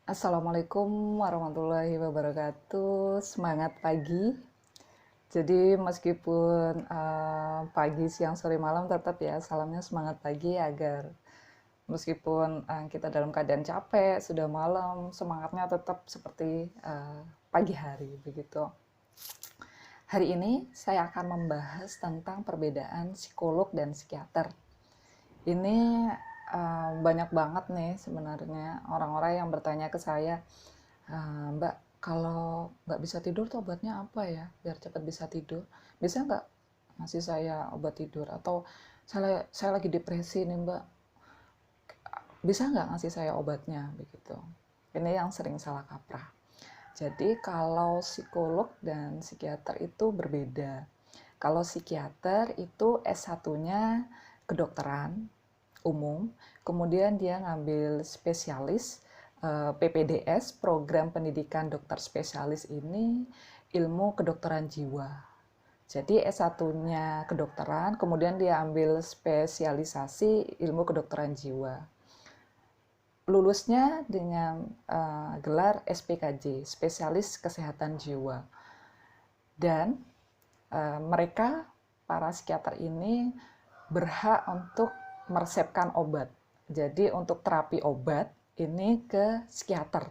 Assalamualaikum warahmatullahi wabarakatuh. Semangat pagi. Jadi meskipun pagi, siang, sore, malam tetap ya salamnya semangat pagi agar meskipun kita dalam keadaan capek, sudah malam, semangatnya tetap seperti pagi hari begitu. Hari ini saya akan membahas tentang perbedaan psikolog dan psikiater. Ini banyak banget nih sebenarnya orang-orang yang bertanya ke saya, Mbak, kalau nggak bisa tidur tuh obatnya apa ya biar cepat bisa tidur? Bisa nggak ngasih saya obat tidur? Atau saya lagi depresi nih Mbak, bisa nggak ngasih saya obatnya? Begitu. Ini yang sering salah kaprah. Jadi kalau psikolog dan psikiater itu berbeda. Kalau psikiater itu S1-nya kedokteran umum, kemudian dia ngambil spesialis PPDS, program pendidikan dokter spesialis ini ilmu kedokteran jiwa. Jadi S1-nya kedokteran, kemudian dia ambil spesialisasi ilmu kedokteran jiwa. Lulusnya dengan gelar SPKJ, Spesialis Kesehatan Jiwa. Dan mereka, para psikiater ini, berhak untuk meresepkan obat. Jadi untuk terapi obat ini ke psikiater.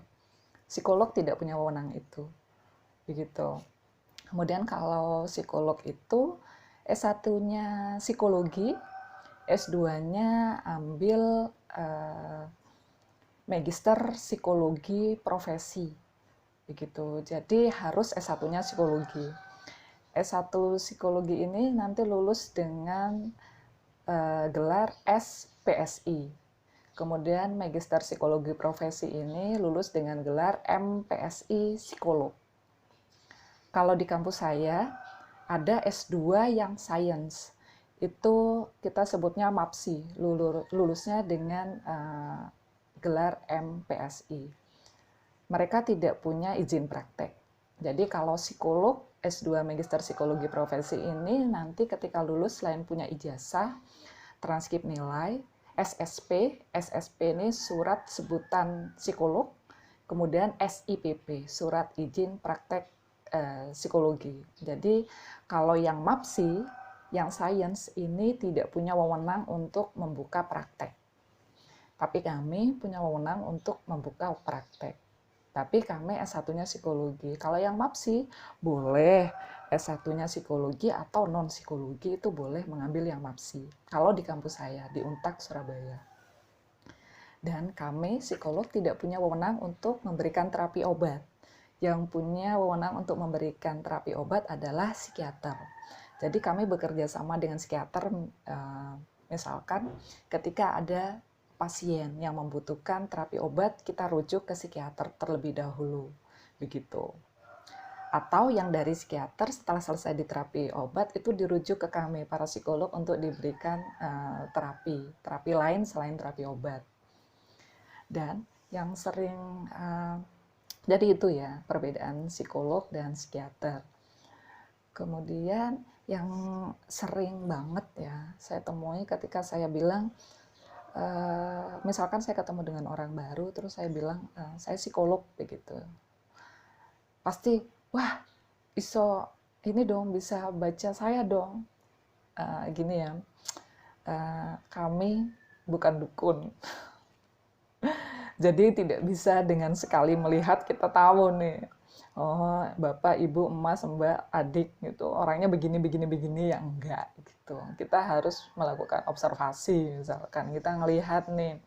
Psikolog tidak punya wewenang itu. Begitu. Kemudian kalau psikolog itu S1-nya psikologi, S2-nya ambil magister psikologi profesi. Begitu. Jadi harus S1-nya psikologi. S1 psikologi ini nanti lulus dengan gelar SPSI. Kemudian Magister Psikologi Profesi ini lulus dengan gelar MPSI Psikolog. Kalau di kampus saya ada S2 yang Science. Itu kita sebutnya MAPSI, lulusnya dengan gelar MPSI. Mereka tidak punya izin praktek. Jadi kalau psikolog S2 Magister Psikologi Profesi ini nanti ketika lulus selain punya ijazah, transkrip nilai, SSP, SSP ini surat sebutan psikolog, kemudian SIPP, surat izin praktek psikologi. Jadi kalau yang MAPSI, yang Science ini tidak punya wewenang untuk membuka praktek. Tapi kami punya wewenang untuk membuka praktek. Tapi kami S1-nya psikologi. Kalau yang MAPSI boleh S1-nya psikologi atau non-psikologi itu boleh mengambil yang MAPSI. Kalau di kampus saya, di Untak Surabaya. Dan kami psikolog tidak punya wewenang untuk memberikan terapi obat. Yang punya wewenang untuk memberikan terapi obat adalah psikiater. Jadi kami bekerja sama dengan psikiater, misalkan ketika ada pasien yang membutuhkan terapi obat, kita rujuk ke psikiater terlebih dahulu, begitu. Atau yang dari psikiater setelah selesai di terapi obat itu dirujuk ke kami para psikolog untuk diberikan terapi lain selain terapi obat. Dan yang sering jadi itu ya perbedaan psikolog dan psikiater. Kemudian yang sering banget ya saya temui ketika saya bilang, misalkan saya ketemu dengan orang baru terus saya bilang saya psikolog begitu, pasti wah iso ini dong bisa baca saya dong, gini ya, kami bukan dukun. Jadi tidak bisa dengan sekali melihat kita tahu nih, oh bapak, ibu, emas, mbak, adik gitu orangnya begini begini begini, ya enggak gitu. Kita harus melakukan observasi, misalkan kita ngelihat nih,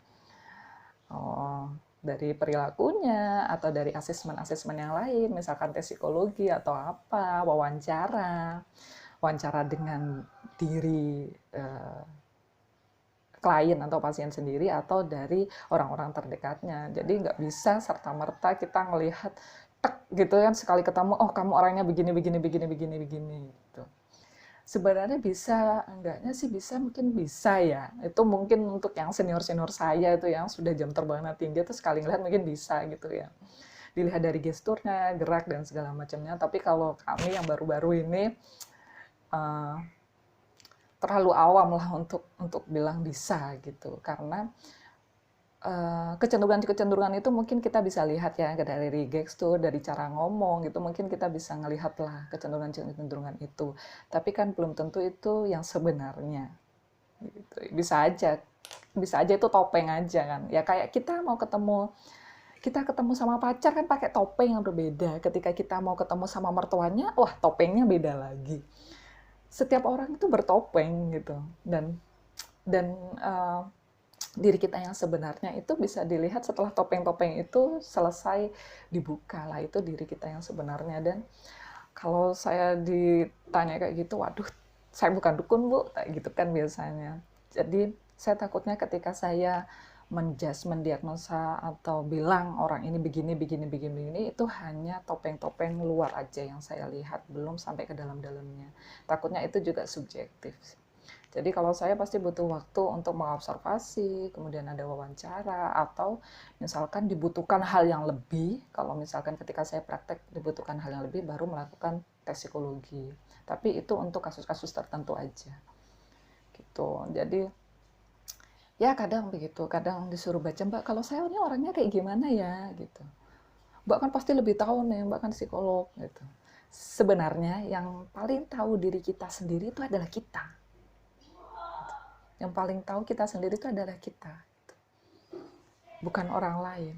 oh dari perilakunya atau dari asesmen-asesmen yang lain, misalkan tes psikologi atau apa, wawancara dengan diri klien atau pasien sendiri atau dari orang-orang terdekatnya. Jadi nggak bisa serta-merta kita ngelihat tek gitu kan sekali ketemu, oh kamu orangnya begini begini begini begini begini gitu. Sebenarnya bisa, enggaknya sih bisa, mungkin bisa ya. Itu mungkin untuk yang senior-senior saya itu yang sudah jam terbangnya tinggi itu sekali ngelihat mungkin bisa gitu ya. Dilihat dari gesturnya, gerak dan segala macamnya. Tapi kalau kami yang baru-baru ini terlalu awam lah untuk bilang bisa gitu. Karena kecenderungan-kecenderungan itu mungkin kita bisa lihat ya dari gestur, dari cara ngomong gitu, mungkin kita bisa ngelihat lah kecenderungan-kecenderungan itu. Tapi kan belum tentu itu yang sebenarnya. Gitu. Bisa aja itu topeng aja kan. Ya kayak kita ketemu sama pacar kan pakai topeng yang berbeda. Ketika kita mau ketemu sama mertuanya, wah topengnya beda lagi. Setiap orang itu bertopeng gitu. Dan diri kita yang sebenarnya itu bisa dilihat setelah topeng-topeng itu selesai dibuka lah, itu diri kita yang sebenarnya. Dan kalau saya ditanya kayak gitu, waduh, saya bukan dukun bu, kayak gitu kan biasanya. Jadi saya takutnya ketika saya mendiagnosa atau bilang orang ini begini, begini, begini, begini, itu hanya topeng-topeng luar aja yang saya lihat, belum sampai ke dalam-dalamnya. Takutnya itu juga subjektif. Jadi kalau saya pasti butuh waktu untuk mengobservasi, kemudian ada wawancara, atau misalkan dibutuhkan hal yang lebih, kalau misalkan ketika saya praktek dibutuhkan hal yang lebih, baru melakukan tes psikologi. Tapi itu untuk kasus-kasus tertentu aja. Gitu. Jadi ya kadang begitu, kadang disuruh baca, Mbak kalau saya ini orangnya kayak gimana ya gitu. Mbak kan pasti lebih tahu nih, Mbak kan psikolog gitu. Sebenarnya yang paling tahu diri kita sendiri itu adalah kita. Yang paling tahu kita sendiri itu adalah kita, bukan orang lain.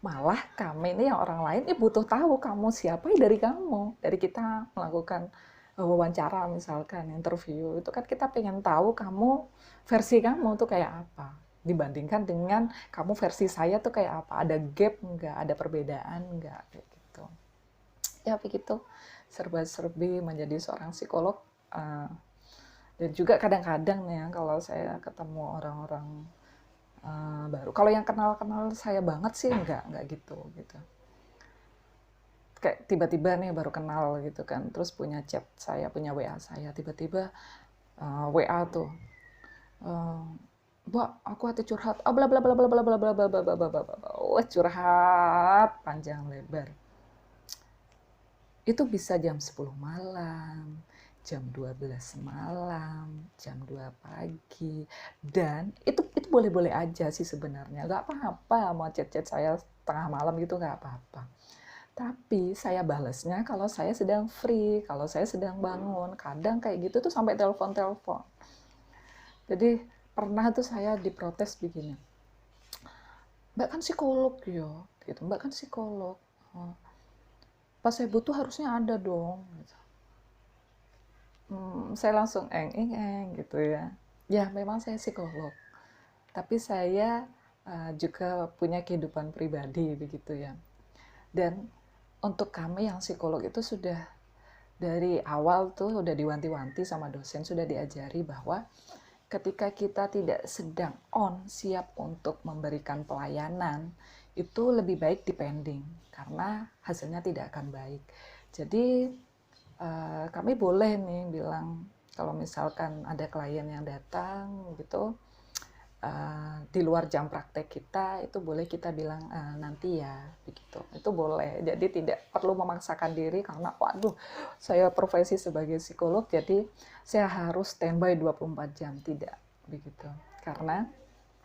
Malah kami ini yang orang lain butuh tahu kamu siapa dari kamu, dari kita melakukan wawancara misalkan, interview, itu kan kita pengen tahu kamu, versi kamu tuh kayak apa, dibandingkan dengan kamu versi saya tuh kayak apa, ada gap enggak, ada perbedaan enggak, kayak gitu. Ya begitu, serba-serbi menjadi seorang psikolog. Dan juga kadang-kadang nih ya, kalau saya ketemu orang-orang baru, kalau yang kenal-kenal saya banget sih enggak gitu. Kayak tiba-tiba nih baru kenal gitu kan, terus punya chat saya, punya WA saya, tiba-tiba WA tuh, Mbak, aku hati curhat, bla bla bla bla bla bla bla bla bla bla bla bla, wah curhat panjang lebar. Itu bisa jam 10 malam, jam 12 malam, jam 2 pagi, dan itu boleh-boleh aja sih sebenarnya, nggak apa-apa mau chat-chat saya tengah malam gitu, nggak apa-apa. Tapi saya balesnya kalau saya sedang free, kalau saya sedang bangun. Kadang kayak gitu tuh sampai telepon-telepon. Jadi pernah tuh saya diprotes begini, Mbak kan psikolog ya, gitu. Mbak kan psikolog. Pas saya butuh harusnya ada dong. Gitu. Saya langsung eng gitu ya. Ya memang saya psikolog, tapi saya juga punya kehidupan pribadi begitu ya. Dan untuk kami yang psikolog itu sudah dari awal tuh udah diwanti-wanti sama dosen, sudah diajari bahwa ketika kita tidak sedang siap untuk memberikan pelayanan, itu lebih baik dipending karena hasilnya tidak akan baik. Jadi kami boleh nih bilang kalau misalkan ada klien yang datang gitu di luar jam praktek kita, itu boleh kita bilang nanti ya begitu, itu boleh. Jadi tidak perlu memaksakan diri karena waduh saya profesi sebagai psikolog jadi saya harus standby 24 jam, tidak begitu. Karena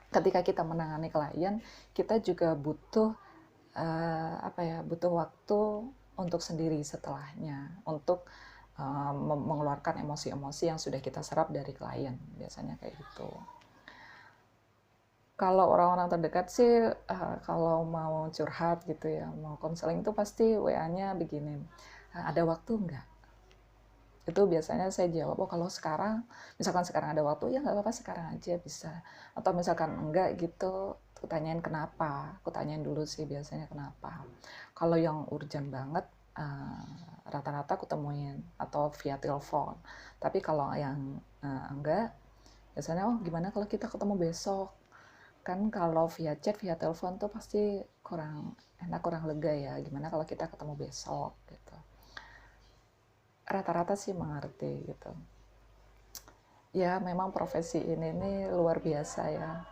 ketika kita menangani klien, kita juga butuh butuh waktu untuk sendiri setelahnya, untuk mengeluarkan emosi-emosi yang sudah kita serap dari klien, biasanya kayak gitu. Kalau orang-orang terdekat sih, kalau mau curhat gitu ya, mau konseling itu pasti WA-nya begini, ada waktu enggak? Itu biasanya saya jawab, kalau sekarang, misalkan sekarang ada waktu, ya nggak apa-apa sekarang aja bisa. Atau misalkan enggak gitu, aku tanyain kenapa, aku tanyain dulu sih biasanya kenapa. Kalau yang urgent banget, rata-rata aku temuin, atau via telepon. Tapi kalau yang enggak, biasanya, gimana kalau kita ketemu besok? Kan kalau via chat, via telepon tuh pasti kurang enak, kurang lega ya. Gimana kalau kita ketemu besok gitu. Rata-rata sih mengerti gitu. Ya memang profesi ini nih luar biasa ya.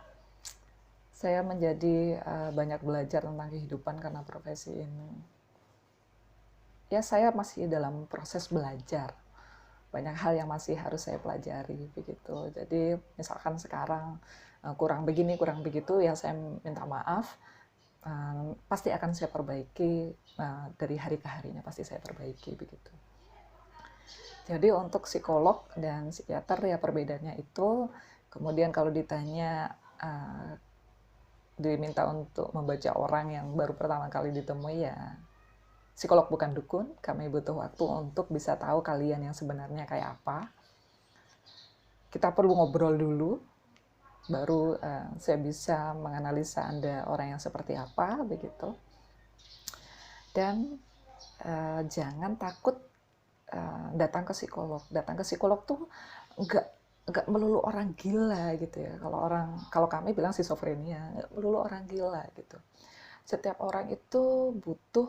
Saya menjadi banyak belajar tentang kehidupan karena profesi ini. Ya saya masih dalam proses belajar. Banyak hal yang masih harus saya pelajari begitu. Jadi misalkan sekarang kurang begini, kurang begitu, ya saya minta maaf. Pasti akan saya perbaiki, dari hari ke harinya pasti saya perbaiki begitu. Jadi untuk psikolog dan psikiater ya perbedaannya itu, kemudian kalau ditanya diminta untuk membaca orang yang baru pertama kali ditemui, ya psikolog bukan dukun, kami butuh waktu untuk bisa tahu kalian yang sebenarnya kayak apa. Kita perlu ngobrol dulu, baru saya bisa menganalisa Anda orang yang seperti apa begitu. Dan jangan takut datang ke psikolog. Datang ke psikolog tuh nggak melulu orang gila gitu ya. Kalau kami bilang schizophrenia, nggak melulu orang gila gitu. Setiap orang itu butuh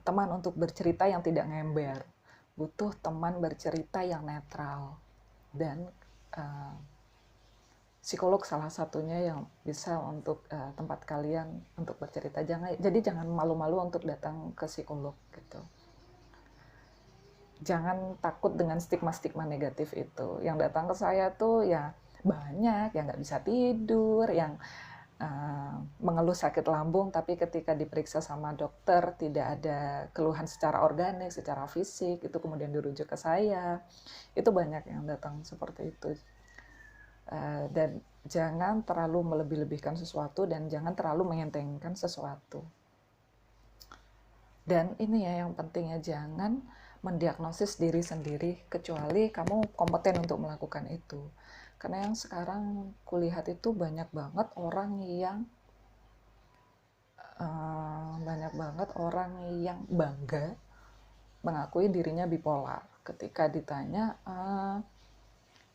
teman untuk bercerita yang tidak ngember, butuh teman bercerita yang netral, dan psikolog salah satunya yang bisa untuk tempat kalian untuk bercerita. Jadi jangan malu-malu untuk datang ke psikolog gitu. Jangan takut dengan stigma-stigma negatif itu. Yang datang ke saya tuh ya banyak yang nggak bisa tidur, yang mengeluh sakit lambung, tapi ketika diperiksa sama dokter tidak ada keluhan secara organik, secara fisik, itu kemudian dirujuk ke saya. Itu banyak yang datang seperti itu. Dan jangan terlalu melebih-lebihkan sesuatu dan jangan terlalu mengentengkan sesuatu. Dan ini ya yang pentingnya, jangan mendiagnosis diri sendiri kecuali kamu kompeten untuk melakukan itu. Karena yang sekarang kulihat itu banyak banget orang yang bangga mengakui dirinya bipolar. Ketika ditanya,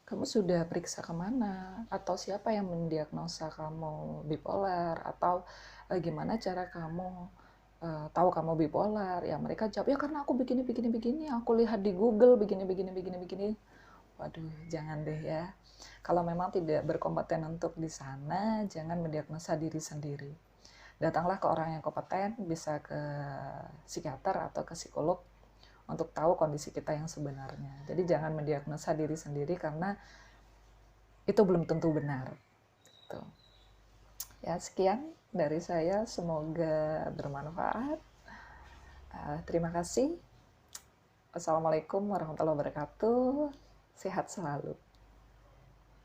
kamu sudah periksa kemana? Atau siapa yang mendiagnosa kamu bipolar? Atau gimana cara kamu tahu kamu bipolar? Ya mereka jawab, ya karena aku begini, aku lihat di Google begini. Waduh, jangan deh ya. Kalau memang tidak berkompeten untuk di sana, jangan mendiagnosa diri sendiri. Datanglah ke orang yang kompeten, bisa ke psikiater atau ke psikolog untuk tahu kondisi kita yang sebenarnya. Jadi jangan mendiagnosa diri sendiri karena itu belum tentu benar. Gitu. Ya, sekian dari saya, semoga bermanfaat. Terima kasih. Wassalamualaikum warahmatullahi wabarakatuh. Sehat selalu.